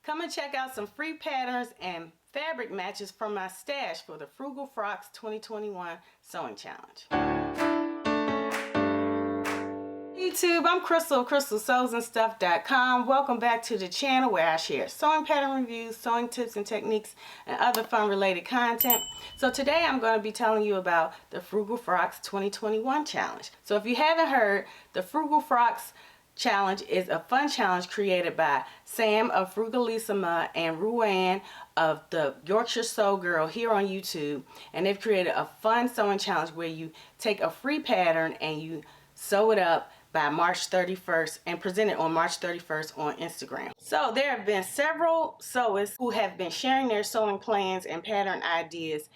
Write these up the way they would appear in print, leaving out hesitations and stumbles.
Come and check out some free patterns and fabric matches from my stash for the Frugal Frocks 2021 Sewing Challenge. YouTube, I'm Crystal of CrystalSewsandStuff.com. Welcome back to the channel where I share sewing pattern reviews, sewing tips and techniques, and other fun related content. So today I'm going to be telling you about the Frugal Frocks 2021 Challenge. So if you haven't heard, the Frugal Frocks Challenge is a fun challenge created by Sam of Frugalissima and Ruan of the Yorkshire Sew Girl here on YouTube. And they've created a fun sewing challenge where you take a free pattern and you sew it up by March 31st and present it on March 31st on Instagram. So there have been several sewists who have been sharing their sewing plans and pattern ideas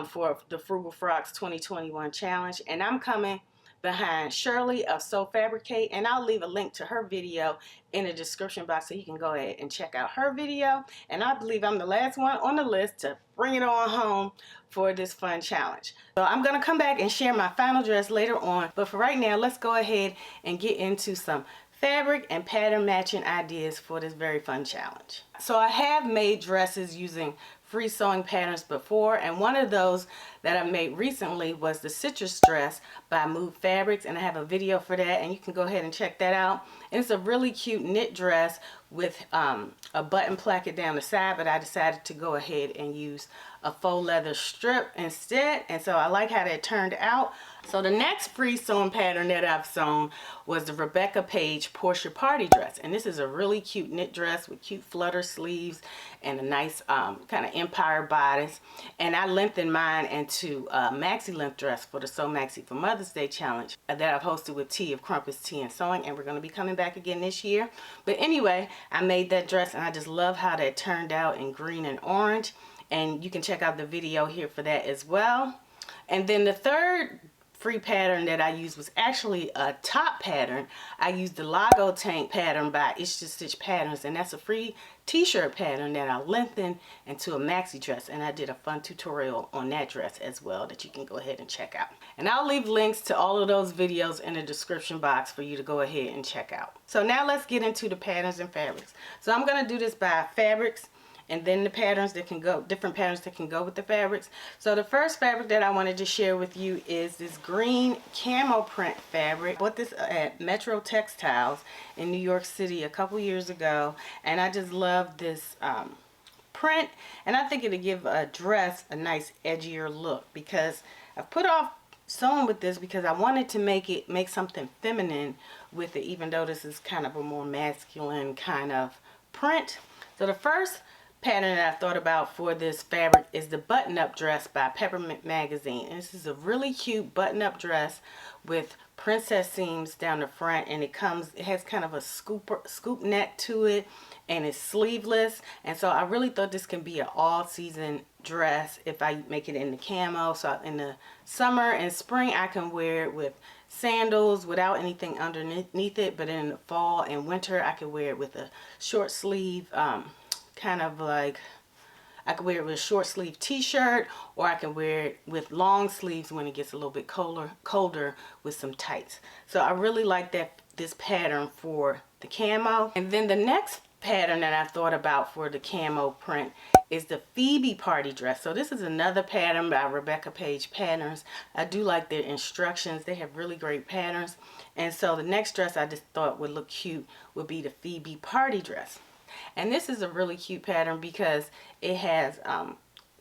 for the Frugal Frocks 2021 Challenge. And I'm coming behind Shirley of Sew Fabricate, and I'll leave a link to her video in the description box so you can go ahead and check out her video. And I believe I'm the last one on the list to bring it on home for this fun challenge. So I'm going to come back and share my final dress later on, but for right now, let's go ahead and get into some fabric and pattern matching ideas for this very fun challenge. So I have made dresses using free sewing patterns before, and one of those that I made recently was the citrus dress by Move Fabrics, and I have a video for that, and you can go ahead and check that out. And it's a really cute knit dress with a button placket down the side, but I decided to go ahead and use a faux leather strip instead, and so I like how that turned out. So the next free sewing pattern that I've sewn was the Rebecca Page Portia Party dress, and this is a really cute knit dress with cute flutter sleeves and a nice kind of empire bodice. And I lengthened mine into a maxi length dress for the Sew Maxi for Mother's Day challenge that I've hosted with T of Crumpets Tea and Sewing, and we're going to be coming back again this year. But anyway, I made that dress and I just love how that turned out in green and orange, and you can check out the video here for that as well. And then the third free pattern that I used was actually a top pattern. I used the Lago Tank pattern by Itch to Stitch Patterns, and that's a free t-shirt pattern that I lengthened into a maxi dress, and I did a fun tutorial on that dress as well that you can go ahead and check out. And I'll leave links to all of those videos in the description box for you to go ahead and check out. So now let's get into the patterns and fabrics. So I'm going to do this by fabrics and then the patterns that can go, different patterns that can go with the fabrics. So the first fabric that I wanted to share with you is this green camo print fabric. I bought this at Metro Textiles in New York City a couple years ago, and I just love this print, and I think it'll give a dress a nice edgier look, because I've put off sewing with this because I wanted to make something feminine with it, even though this is kind of a more masculine kind of print. So the first pattern that I thought about for this fabric is the button-up dress by Peppermint Magazine. And this is a really cute button-up dress with princess seams down the front, and it has kind of a scoop neck to it, and it's sleeveless. And so I really thought this can be an all-season dress if I make it in the camo. So in the summer and spring I can wear it with sandals without anything underneath it, but in the fall and winter I can wear it with a short sleeve kind of like, I could wear it with a short sleeve t-shirt, or I can wear it with long sleeves when it gets a little bit colder with some tights. So I really like this pattern for the camo. And then the next pattern that I thought about for the camo print is the Phoebe Party dress. So this is another pattern by Rebecca Page Patterns. I do like their instructions. They have really great patterns. And so the next dress I just thought would look cute would be the Phoebe Party dress. And this is a really cute pattern because it has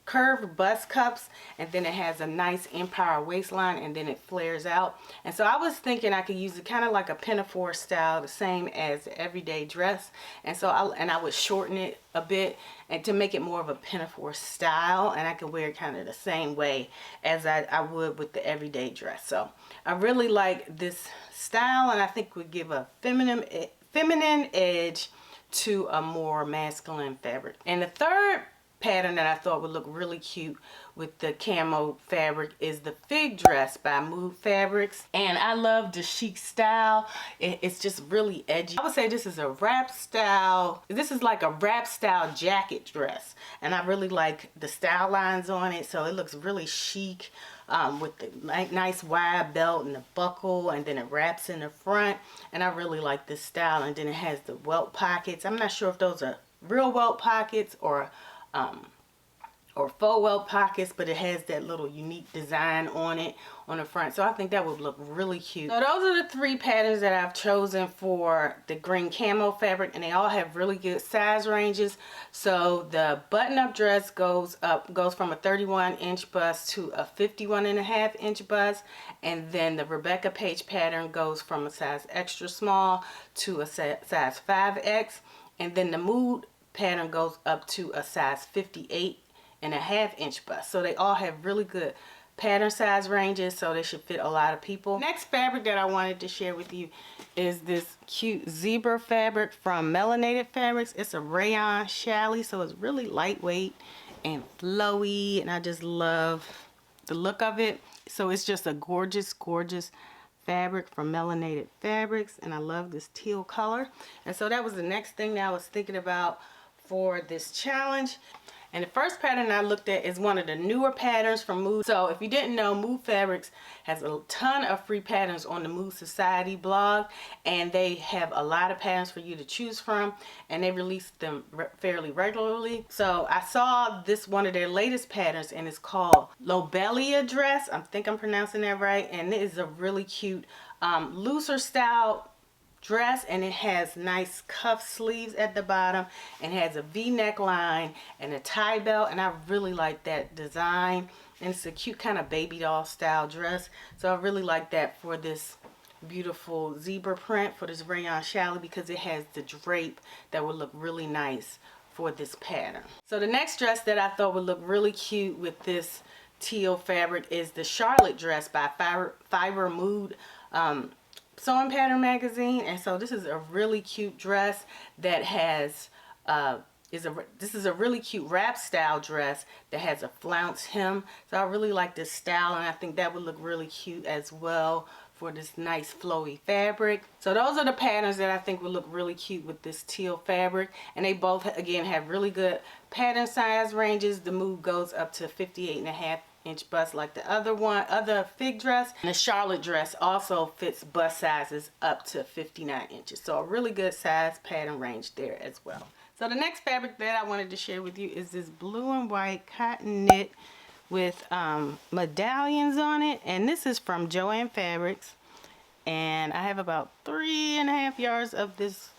curved bust cups, and then it has a nice empire waistline, and then it flares out. And so I was thinking I could use it kind of like a pinafore style, the same as the everyday dress. And so I would shorten it a bit and to make it more of a pinafore style, and I could wear it kind of the same way as I would with the everyday dress. So I really like this style, and I think would give a feminine edge to a more masculine fabric. And the third pattern that I thought would look really cute with the camo fabric is the Fig dress by Move Fabrics. And I love the chic style. It's just really edgy. I would say this is a wrap style. This is like a wrap style jacket dress. And I really like the style lines on it. So it looks really chic with the nice wide belt and the buckle, and then it wraps in the front. And I really like this style. And then it has the welt pockets. I'm not sure if those are real welt pockets or faux welt pockets, but it has that little unique design on it on the front. So I think that would look really cute. So those are the 3 patterns that I've chosen for the green camo fabric, and they all have really good size ranges. So the button-up dress goes from a 31-inch bust to a 51.5-inch bust, and then the Rebecca Page pattern goes from a size extra small to a size 5X, and then the Mood pattern goes up to a size 58.5-inch bust. So they all have really good pattern size ranges, so they should fit a lot of people. Next fabric that I wanted to share with you is this cute zebra fabric from Melanated Fabrics. It's a rayon challis, so it's really lightweight and flowy, and I just love the look of it. So it's just a gorgeous fabric from Melanated Fabrics, and I love this teal color. And so that was the next thing that I was thinking about for this challenge. And the first pattern I looked at is one of the newer patterns from Mood. So if you didn't know, Mood Fabrics has a ton of free patterns on the Mood Society blog, and they have a lot of patterns for you to choose from, and they release them fairly regularly. So I saw this one of their latest patterns, and it's called Lobelia Dress. I think I'm pronouncing that right, and it is a really cute looser style dress, and it has nice cuff sleeves at the bottom and has a V neckline and a tie belt, and I really like that design, and it's a cute kind of baby doll style dress. So I really like that for this beautiful zebra print for this rayon challis, because it has the drape that would look really nice for this pattern. So the next dress that I thought would look really cute with this teal fabric is the Charlotte dress by Fiber Mood Sewing Pattern Magazine. And so this is a really cute dress that has this is a really cute wrap style dress that has a flounce hem. So I really like this style, and I think that would look really cute as well for this nice flowy fabric. So those are the patterns that I think would look really cute with this teal fabric, and they both again have really good pattern size ranges. The Mood goes up to 58.5-inch bust like the other fig dress, and the Charlotte dress also fits bust sizes up to 59 inches. So a really good size pattern range there as well. So the next fabric that I wanted to share with you is this blue and white cotton knit with medallions on it, and this is from Joann Fabrics, and I have about 3.5 yards of this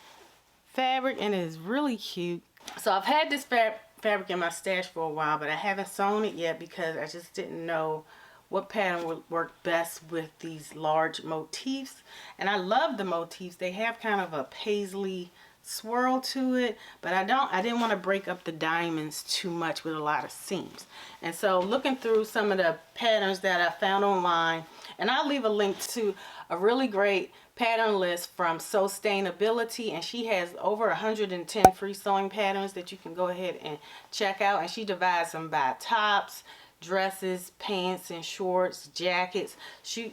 fabric, and it is really cute. So I've had this fabric in my stash for a while, but I haven't sewn it yet because I just didn't know what pattern would work best with these large motifs. And I love the motifs. They have kind of a paisley swirl to it, but I didn't want to break up the diamonds too much with a lot of seams. And so looking through some of the patterns that I found online, and I'll leave a link to a really great pattern list from Sewstainability, and she has over 110 free sewing patterns that you can go ahead and check out, and she divides them by tops, dresses, pants and shorts, jackets.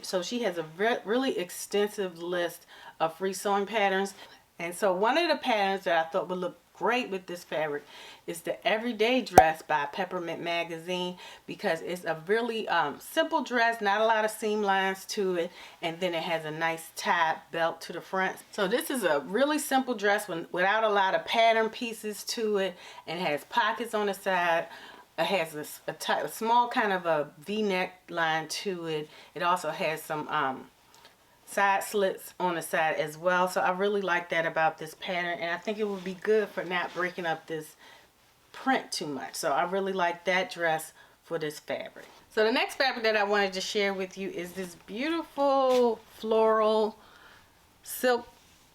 So she has a really extensive list of free sewing patterns. And so one of the patterns that I thought would look great with this fabric is the Everyday Dress by Peppermint Magazine, because it's a really simple dress, not a lot of seam lines to it, and then it has a nice tie belt to the front. So this is a really simple dress without a lot of pattern pieces to it, and has pockets on the side. It has a small kind of a V-neck line to it. It also has some side slits on the side as well. So I really like that about this pattern, and I think it would be good for not breaking up this print too much. So I really like that dress for this fabric. So the next fabric that I wanted to share with you is this beautiful floral silk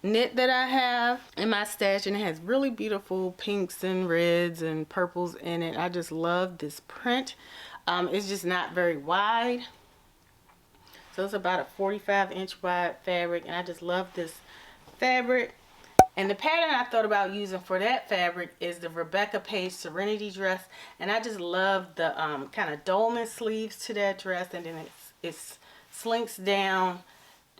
knit that I have in my stash, and it has really beautiful pinks and reds and purples in it. I just love this print. It's just not very wide. So it's about a 45-inch wide fabric, and I just love this fabric. And the pattern I thought about using for that fabric is the Rebecca Page Serenity dress, and I just love the kind of dolman sleeves to that dress, and then it slinks down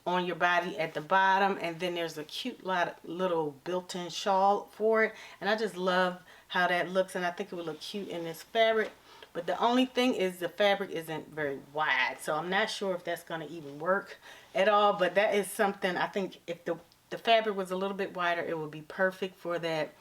on your body at the bottom, and then there's a cute little built-in shawl for it, and I just love how that looks, and I think it would look cute in this fabric. But the only thing is the fabric isn't very wide, so I'm not sure if that's going to even work at all. But that is something I think if the fabric was a little bit wider, it would be perfect for that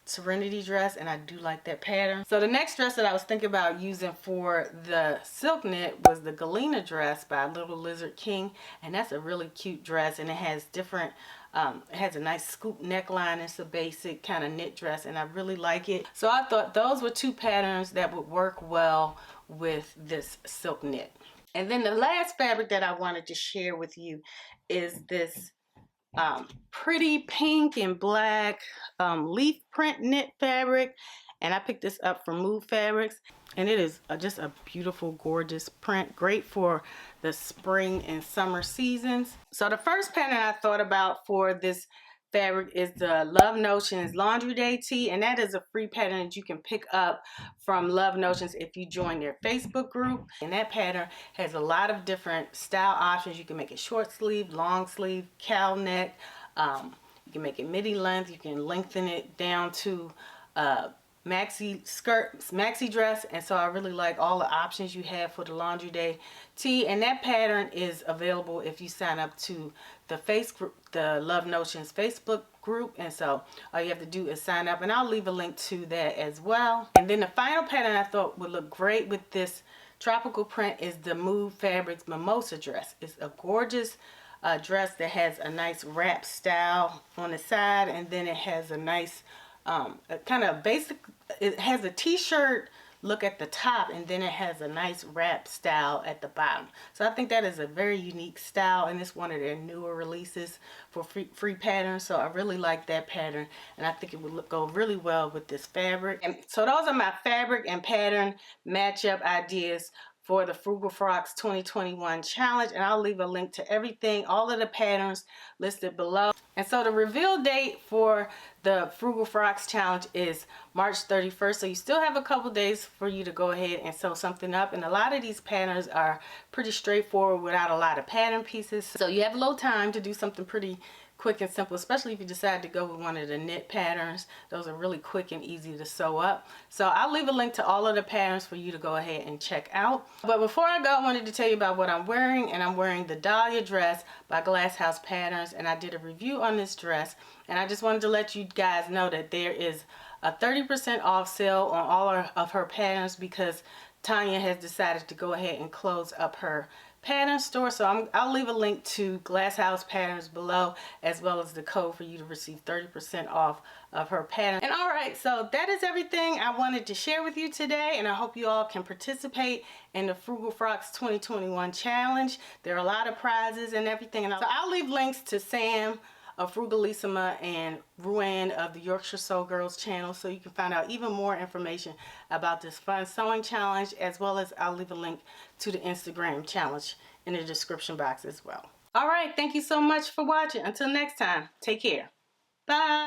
Serenity dress, and I do like that pattern. So the next dress that I was thinking about using for the silk knit was the Galena dress by Little Lizard King, and that's a really cute dress, and it has different it has a nice scoop neckline. It's a basic kind of knit dress, and I really like it. So I thought those were two patterns that would work well with this silk knit. And then the last fabric that I wanted to share with you is this pretty pink and black leaf print knit fabric, and I picked this up from Move Fabrics, and it is just a beautiful, gorgeous print, great for the spring and summer seasons. So the first pattern I thought about for this fabric is the Love Notions Laundry Day Tee, and that is a free pattern that you can pick up from Love Notions if you join their Facebook group. And that pattern has a lot of different style options. You can make it short sleeve, long sleeve, cowl neck. You can make it midi length. You can lengthen it down to maxi skirt, maxi dress, and so I really like all the options you have for the Laundry Day Tee. And that pattern is available if you sign up to the Love Notions Facebook group, and so all you have to do is sign up, and I'll leave a link to that as well. And then the final pattern I thought would look great with this tropical print is the Move Fabrics Mimosa dress. It's a gorgeous dress that has a nice wrap style on the side, and then it has a nice kind of basic, it has a t-shirt look at the top, and then it has a nice wrap style at the bottom. So I think that is a very unique style, and it's one of their newer releases for free patterns. So I really like that pattern, and I think it would go really well with this fabric. And so those are my fabric and pattern matchup ideas for the Frugal Frocks 2021 challenge, and I'll leave a link to everything, all of the patterns listed below. And so the reveal date for the Frugal Frocks challenge is March 31st, so you still have a couple days for you to go ahead and sew something up. And a lot of these patterns are pretty straightforward without a lot of pattern pieces, so you have a little time to do something pretty quick and simple, especially if you decide to go with one of the knit patterns. Those are really quick and easy to sew up. So I'll leave a link to all of the patterns for you to go ahead and check out. But before I go, I wanted to tell you about what I'm wearing, and I'm wearing the Dahlia dress by Glass House Patterns, and I did a review on this dress, and I just wanted to let you guys know that there is a 30% off sale on all of her patterns because Tanya has decided to go ahead and close up her pattern store. So I'll leave a link to Glass House Patterns below, as well as the code for you to receive 30% off of her pattern. And all right, so that is everything I wanted to share with you today, and I hope you all can participate in the Frugal Frocks 2021 challenge. There are a lot of prizes and everything, and so I'll leave links to Sam of Frugalissima and Ruan of the Yorkshire Sew Girls channel, so you can find out even more information about this fun sewing challenge, as well as I'll leave a link to the Instagram challenge in the description box as well. All right, thank you so much for watching. Until next time, take care. Bye.